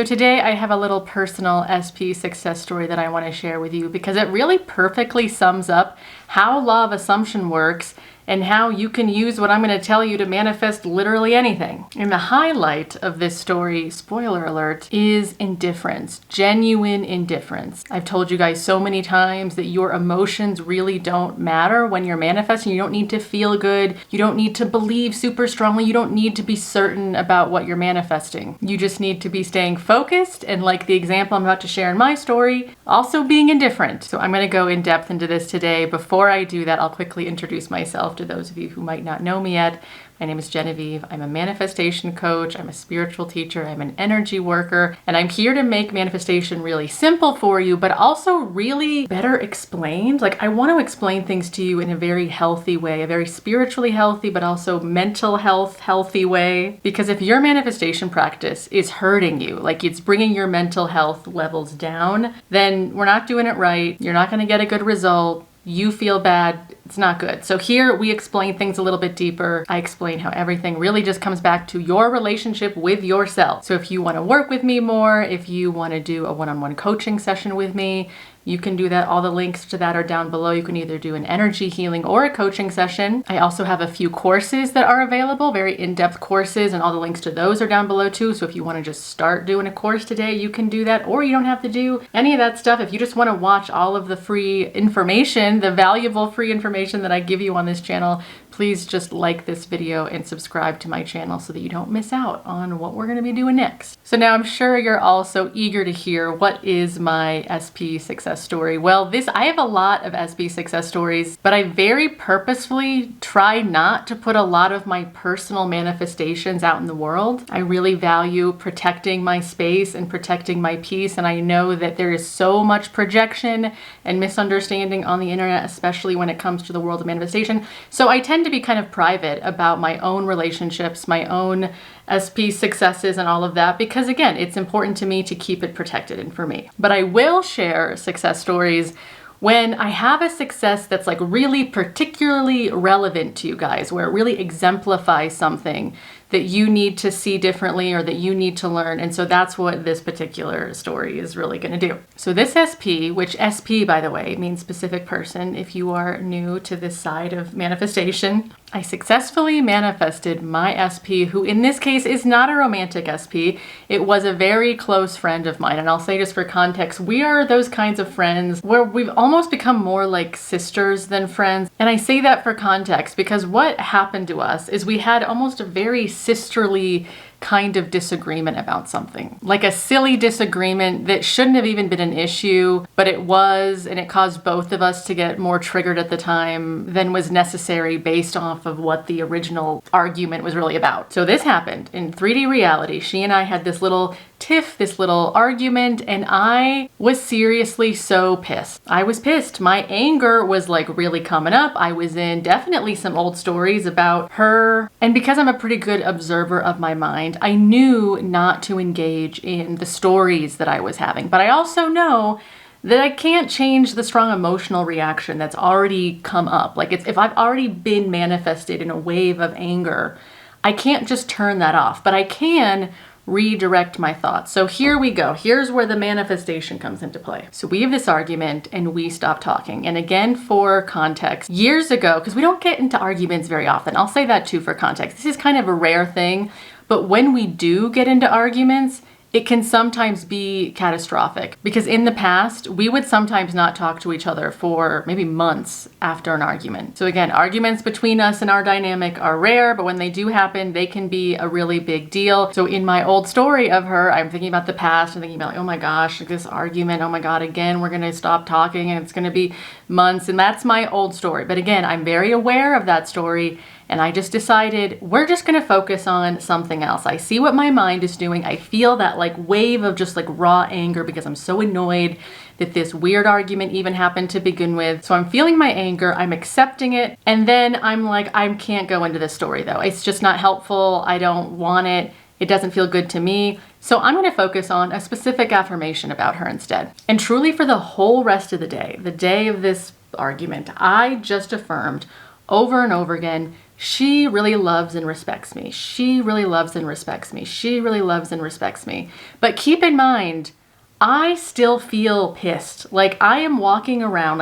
So today I have a little personal SP success story that I want to share with you because it really perfectly sums up how law of assumption works and how you can use what I'm going to tell you to manifest literally anything. And the highlight of this story, spoiler alert, is indifference, genuine indifference. I've told you guys so many times that your emotions really don't matter when you're manifesting. You don't need to feel good. You don't need to believe super strongly. You don't need to be certain about what you're manifesting. You just need to be staying focused and, like the example I'm about to share in my story, also being indifferent. So I'm going to go in depth into this today. Before I do that, I'll quickly introduce myself to those of you who might not know me yet. My name is Genevieve. I'm a manifestation coach. I'm a spiritual teacher. I'm an energy worker. And I'm here to make manifestation really simple for you, but also really better explained. Like, I want to explain things to you in a very healthy way, a very spiritually healthy, but also mental health healthy way. Because if your manifestation practice is hurting you, like it's bringing your mental health levels down, then we're not doing it right. You're not going to get a good result. You feel bad. It's not good. So here we explain things a little bit deeper. I explain how everything really just comes back to your relationship with yourself. So if you want to work with me more, if you want to do a one-on-one coaching session with me, you can do that. All the links to that are down below. You can either do an energy healing or a coaching session. I also have a few courses that are available, very in-depth courses, and all the links to those are down below too. So if you want to just start doing a course today, you can do that, or you don't have to do any of that stuff. If you just want to watch all of the free information, the valuable free information that I give you on this channel, please just like this video and subscribe to my channel so that you don't miss out on what we're going to be doing next. So now I'm sure you're all so eager to hear, what is my SP success story? Well, I have a lot of SP success stories, but I very purposefully try not to put a lot of my personal manifestations out in the world. I really value protecting my space and protecting my peace, and I know that there is so much projection and misunderstanding on the internet, especially when it comes to the world of manifestation. So I tend to be kind of private about my own relationships, my own SP successes and all of that, because again, it's important to me to keep it protected and for me. But I will share success stories when I have a success that's like really particularly relevant to you guys, where it really exemplifies something that you need to see differently or that you need to learn. And so that's what this particular story is really going to do. So this SP, which SP, by the way, means specific person if you are new to this side of manifestation, I successfully manifested my SP, who in this case is not a romantic SP. It was a very close friend of mine. And I'll say, just for context, we are those kinds of friends where we've almost become more like sisters than friends. And I say that for context because what happened to us is we had almost a very sisterly kind of disagreement about something. Like a silly disagreement that shouldn't have even been an issue, but it was, and it caused both of us to get more triggered at the time than was necessary based off of what the original argument was really about. So this happened in 3D reality. She and I had this little tiff, this little argument, and I was seriously so pissed. I was pissed. My anger was like really coming up. I was in definitely some old stories about her. And because I'm a pretty good observer of my mind, I knew not to engage in the stories that I was having. But I also know that I can't change the strong emotional reaction that's already come up. Like, if I've already been manifested in a wave of anger, I can't just turn that off, but I can redirect my thoughts. So here we go. Here's where the manifestation comes into play. So we have this argument and we stop talking. And again, for context, years ago, because we don't get into arguments very often, I'll say that too for context. This is kind of a rare thing, but when we do get into arguments, it can sometimes be catastrophic, because in the past, we would sometimes not talk to each other for maybe months after an argument. So again, arguments between us and our dynamic are rare, but when they do happen, they can be a really big deal. So in my old story of her, I'm thinking about the past and thinking about, like, oh my gosh, this argument, oh my God, again, we're gonna stop talking and it's gonna be months. And that's my old story. But again, I'm very aware of that story. And I just decided we're just gonna focus on something else. I see what my mind is doing. I feel that like wave of just like raw anger because I'm so annoyed that this weird argument even happened to begin with. So I'm feeling my anger, I'm accepting it. And then I'm like, I can't go into this story though. It's just not helpful. I don't want it. It doesn't feel good to me. So I'm gonna focus on a specific affirmation about her instead. And truly for the whole rest of the day of this argument, I just affirmed over and over again, she really loves and respects me. She really loves and respects me. She really loves and respects me. But keep in mind, I still feel pissed. Like I am walking around,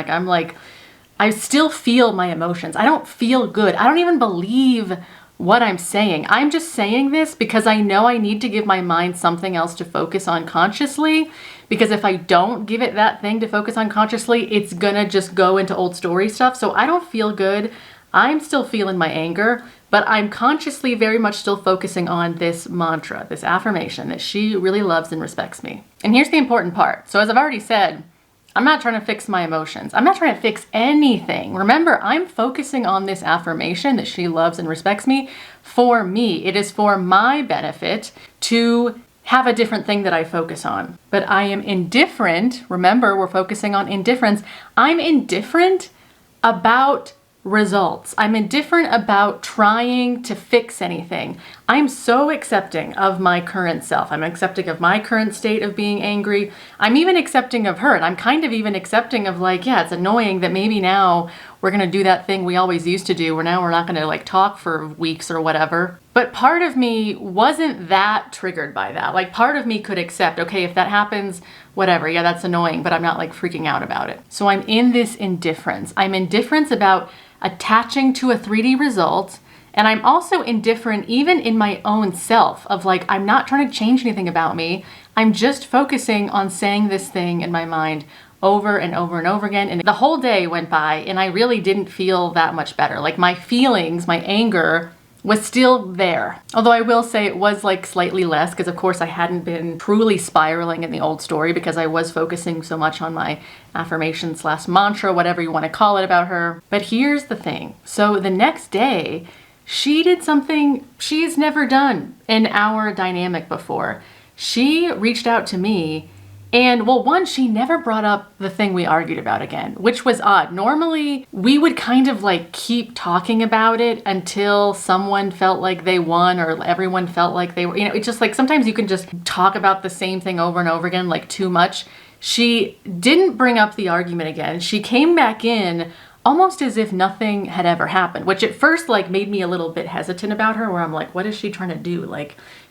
I still feel my emotions. I don't feel good. I don't even believe what I'm saying. I'm just saying this because I know I need to give my mind something else to focus on consciously. Because if I don't give it that thing to focus on consciously, it's gonna just go into old story stuff. So I don't feel good. I'm still feeling my anger, but I'm consciously very much still focusing on this mantra, this affirmation that she really loves and respects me. And here's the important part. So as I've already said, I'm not trying to fix my emotions. I'm not trying to fix anything. Remember, I'm focusing on this affirmation that she loves and respects me for me. It is for my benefit to have a different thing that I focus on. But I am indifferent. Remember, we're focusing on indifference. I'm indifferent about results. I'm indifferent about trying to fix anything. I'm so accepting of my current self. I'm accepting of my current state of being angry. I'm even accepting of her. And I'm kind of even accepting of yeah, it's annoying that maybe now we're going to do that thing we always used to do, where now we're not going to talk for weeks or whatever. But part of me wasn't that triggered by that. Part of me could accept, okay, if that happens, whatever, yeah, that's annoying, but I'm not freaking out about it. So I'm in this indifference. I'm indifference about attaching to a 3D result. And I'm also indifferent even in my own self of I'm not trying to change anything about me. I'm just focusing on saying this thing in my mind over and over and over again. And the whole day went by and I really didn't feel that much better. My feelings, my anger was still there. Although I will say it was slightly less, because of course I hadn't been truly spiraling in the old story because I was focusing so much on my affirmation / mantra, whatever you want to call it, about her. But here's the thing. So the next day, she did something she's never done in our dynamic before. She reached out to me and one, she never brought up the thing we argued about again, which was odd. Normally, we would kind of keep talking about it until someone felt like they won or everyone felt like they were, it's just sometimes you can just talk about the same thing over and over again, too much. She didn't bring up the argument again. She came back in almost as if nothing had ever happened, which at first made me a little bit hesitant about her, where I'm what is she trying to do?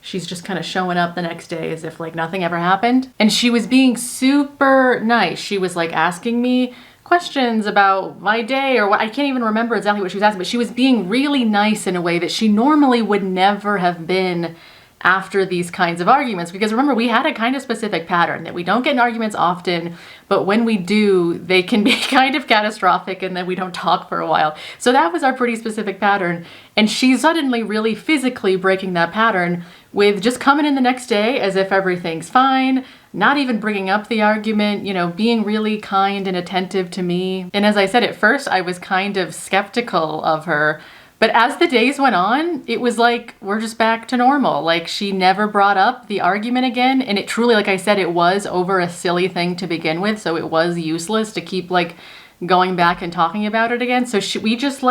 She's just kind of showing up the next day as if nothing ever happened. And she was being super nice. She was asking me questions about my day or what. I can't even remember exactly what she was asking, but she was being really nice in a way that she normally would never have been after these kinds of arguments. Because remember, we had a kind of specific pattern that we don't get in arguments often, but when we do, they can be kind of catastrophic and then we don't talk for a while. So that was our pretty specific pattern. And she's suddenly really physically breaking that pattern with just coming in the next day as if everything's fine, not even bringing up the argument, being really kind and attentive to me. And as I said, at first I was kind of skeptical of her. But as the days went on, it was we're just back to normal. She never brought up the argument again. And it truly, like I said, it was over a silly thing to begin with. So it was useless to keep going back and talking about it again. So we just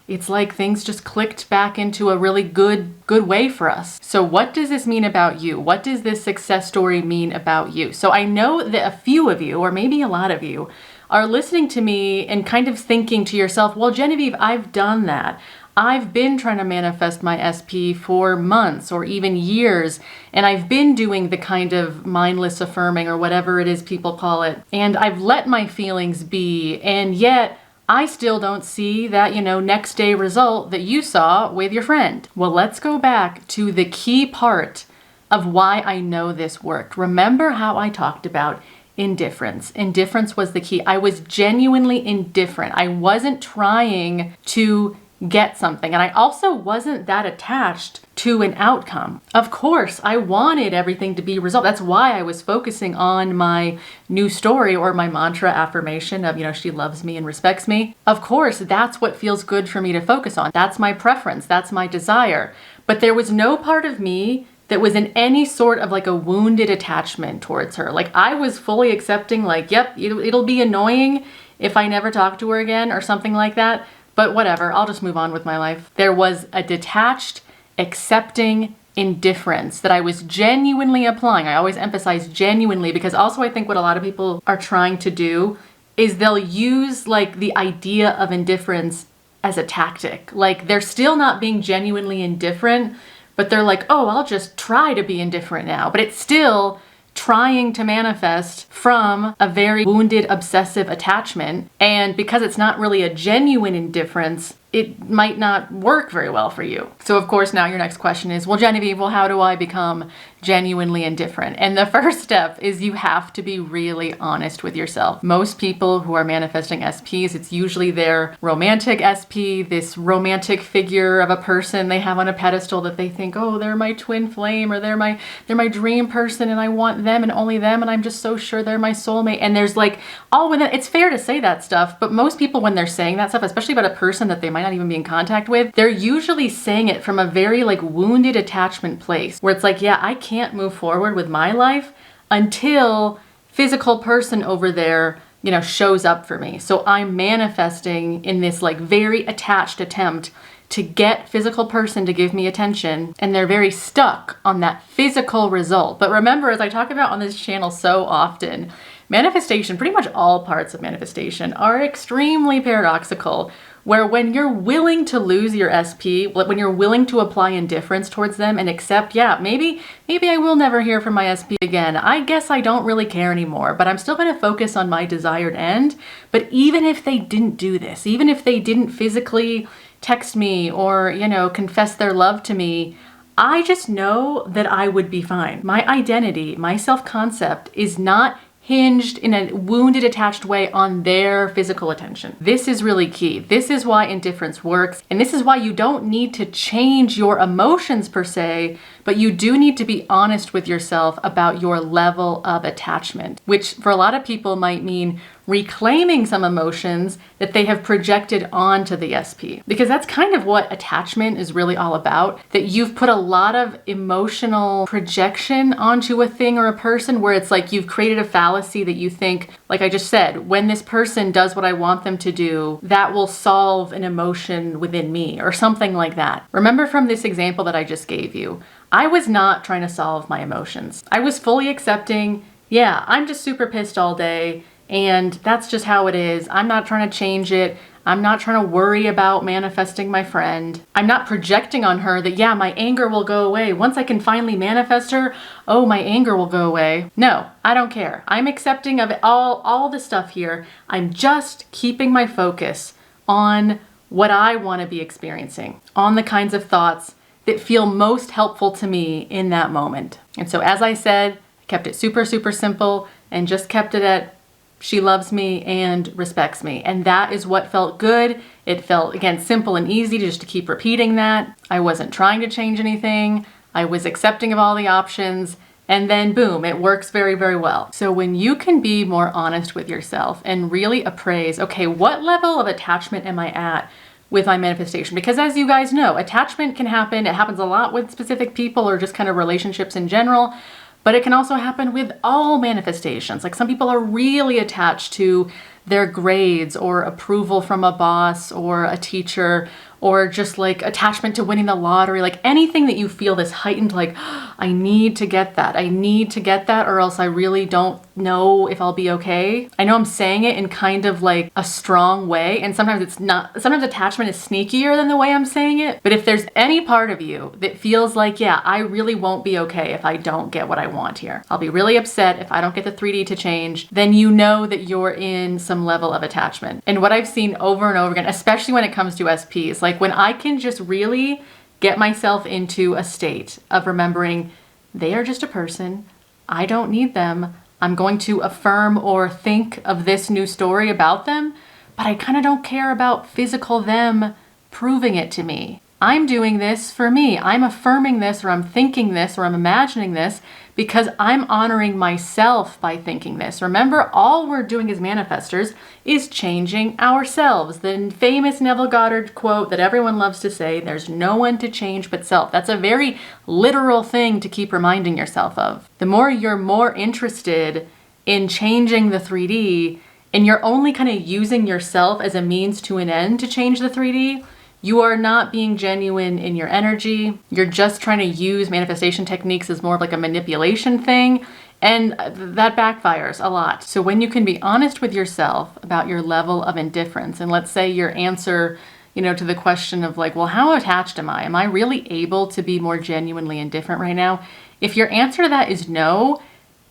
it's things just clicked back into a really good way for us. So what does this mean about you? What does this success story mean about you? So I know that a few of you, or maybe a lot of you, are listening to me and kind of thinking to yourself, well, Genevieve, I've done that. I've been trying to manifest my SP for months or even years, and I've been doing the kind of mindless affirming or whatever it is people call it, and I've let my feelings be, and yet I still don't see that, next day result that you saw with your friend. Well, let's go back to the key part of why I know this worked. Remember how I talked about indifference. Indifference was the key. I was genuinely indifferent. I wasn't trying to get something. And I also wasn't that attached to an outcome. Of course, I wanted everything to be resolved. That's why I was focusing on my new story or my mantra affirmation of, she loves me and respects me. Of course, that's what feels good for me to focus on. That's my preference. That's my desire. But there was no part of me that was in any sort of a wounded attachment towards her. I was fully accepting yep, it'll be annoying if I never talk to her again or something like that. But whatever, I'll just move on with my life. There was a detached, accepting indifference that I was genuinely applying. I always emphasize genuinely, because also I think what a lot of people are trying to do is they'll use the idea of indifference as a tactic. Like they're still not being genuinely indifferent, but they're like, oh, I'll just try to be indifferent now. But it's still trying to manifest from a very wounded, obsessive attachment. And because it's not really a genuine indifference, it might not work very well for you. So of course, now your next question is, well, Genevieve, well, how do I become genuinely indifferent? And the first step is you have to be really honest with yourself. Most people who are manifesting SPs, it's usually their romantic SP, this romantic figure of a person they have on a pedestal that they think, oh, they're my twin flame, or they're my dream person, and I want them and only them, and I'm just so sure they're my soulmate. And there's like all within, it's fair to say that stuff, but most people, when they're saying that stuff, especially about a person that they might not even be in contact with, they're usually saying it from a very like wounded attachment place where it's like, yeah, I can't move forward with my life until physical person over there, shows up for me. So I'm manifesting in this like very attached attempt to get physical person to give me attention, and they're very stuck on that physical result. But remember, as I talk about on this channel so often, manifestation, pretty much all parts of manifestation, are extremely paradoxical, where when you're willing to lose your SP, when you're willing to apply indifference towards them and accept, yeah, maybe I will never hear from my SP again. I guess I don't really care anymore, but I'm still going to focus on my desired end. But even if they didn't do this, even if they didn't physically text me or, confess their love to me, I just know that I would be fine. My identity, my self-concept is not hinged in a wounded, attached way on their physical attention. This is really key. This is why indifference works. And this is why you don't need to change your emotions per se, but you do need to be honest with yourself about your level of attachment, which for a lot of people might mean reclaiming some emotions that they have projected onto the SP. Because that's kind of what attachment is really all about, that you've put a lot of emotional projection onto a thing or a person, where it's like you've created a fallacy that you think, like I just said, when this person does what I want them to do, that will solve an emotion within me or something like that. Remember from this example that I just gave you, I was not trying to solve my emotions. I was fully accepting, yeah, I'm just super pissed all day, and that's just how it is. I'm not trying to change it. I'm not trying to worry about manifesting my friend. I'm not projecting on her that, yeah, my anger will go away. Once I can finally manifest her, oh, my anger will go away. No, I don't care. I'm accepting of it, all the stuff here. I'm just keeping my focus on what I want to be experiencing, on the kinds of thoughts that feel most helpful to me in that moment. And so, as I said, I kept it super, super simple and just kept it at, she loves me and respects me. And that is what felt good. It felt, again, simple and easy just to keep repeating that. I wasn't trying to change anything. I was accepting of all the options. And then boom, it works very, very well. So when you can be more honest with yourself and really appraise, okay, what level of attachment am I at with my manifestation? Because as you guys know, attachment can happen. It happens a lot with specific people or just kind of relationships in general. But it can also happen with all manifestations. Like some people are really attached to their grades or approval from a boss or a teacher, or just like attachment to winning the lottery, like anything that you feel this heightened, like, I need to get that. I need to get that, or else I really don't know if I'll be okay. I know I'm saying it in kind of like a strong way, and sometimes it's not, sometimes attachment is sneakier than the way I'm saying it. But if there's any part of you that feels like, yeah, I really won't be okay if I don't get what I want here, I'll be really upset if I don't get the 3D to change, then you know that you're in some level of attachment. And what I've seen over and over again, especially when it comes to SPs, like when I can just really get myself into a state of remembering they are just a person, I don't need them, I'm going to affirm or think of this new story about them, but I kind of don't care about physical them proving it to me. I'm doing this for me. I'm affirming this, or I'm thinking this, or I'm imagining this because I'm honoring myself by thinking this. Remember, all we're doing as manifestors is changing ourselves. The famous Neville Goddard quote that everyone loves to say, there's no one to change but self. That's a very literal thing to keep reminding yourself of. The more you're more interested in changing the 3D, and you're only kind of using yourself as a means to an end to change the 3D, you are not being genuine in your energy. You're just trying to use manifestation techniques as more of like a manipulation thing, and that backfires a lot. So when you can be honest with yourself about your level of indifference, and let's say your answer to the question of like, well, how attached am I? Am I really able to be more genuinely indifferent right now? If your answer to that is no,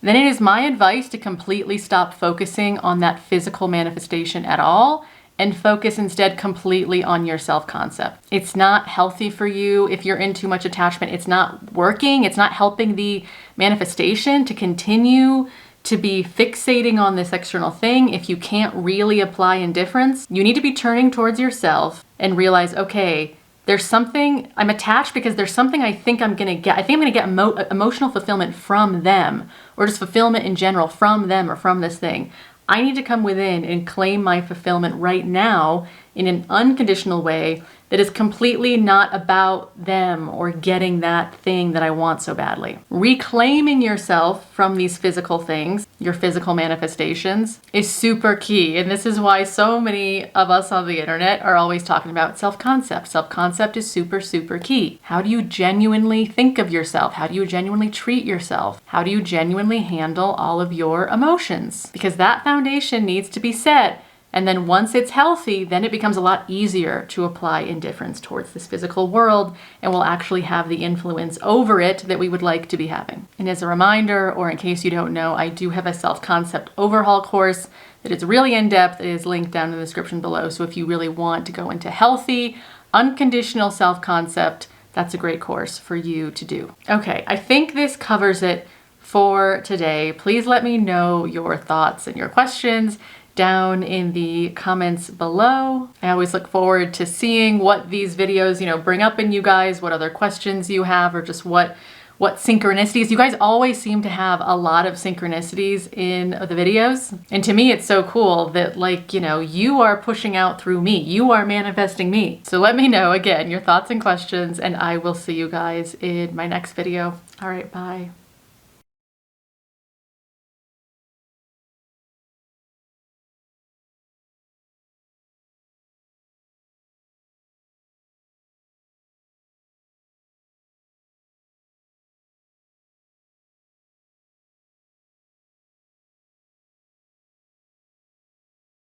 then it is my advice to completely stop focusing on that physical manifestation at all and focus instead completely on your self-concept. It's not healthy for you if you're in too much attachment. It's not working. It's not helping the manifestation to continue to be fixating on this external thing. If you can't really apply indifference, you need to be turning towards yourself and realize, okay, there's something, I'm attached because there's something I think I'm gonna get. I think I'm gonna get emotional fulfillment from them, or just fulfillment in general from them or from this thing. I need to come within and claim my fulfillment right now in an unconditional way that is completely not about them or getting that thing that I want so badly. Reclaiming yourself from these physical things, your physical manifestations, is super key. And this is why so many of us on the internet are always talking about self-concept. Self-concept is super, super key. How do you genuinely think of yourself? How do you genuinely treat yourself? How do you genuinely handle all of your emotions? Because that foundation needs to be set. And then once it's healthy, then it becomes a lot easier to apply indifference towards this physical world, and we'll actually have the influence over it that we would like to be having. And as a reminder, or in case you don't know, I do have a self-concept overhaul course that is really in-depth. It is linked down in the description below. So if you really want to go into healthy, unconditional self-concept, that's a great course for you to do. Okay, I think this covers it for today. Please let me know your thoughts and your questions down in the comments below. I always look forward to seeing what these videos, bring up in you guys, what other questions you have, or just what synchronicities. You guys always seem to have a lot of synchronicities in the videos. And to me, it's so cool that you are pushing out through me. You are manifesting me. So let me know again your thoughts and questions, and I will see you guys in my next video. All right, bye.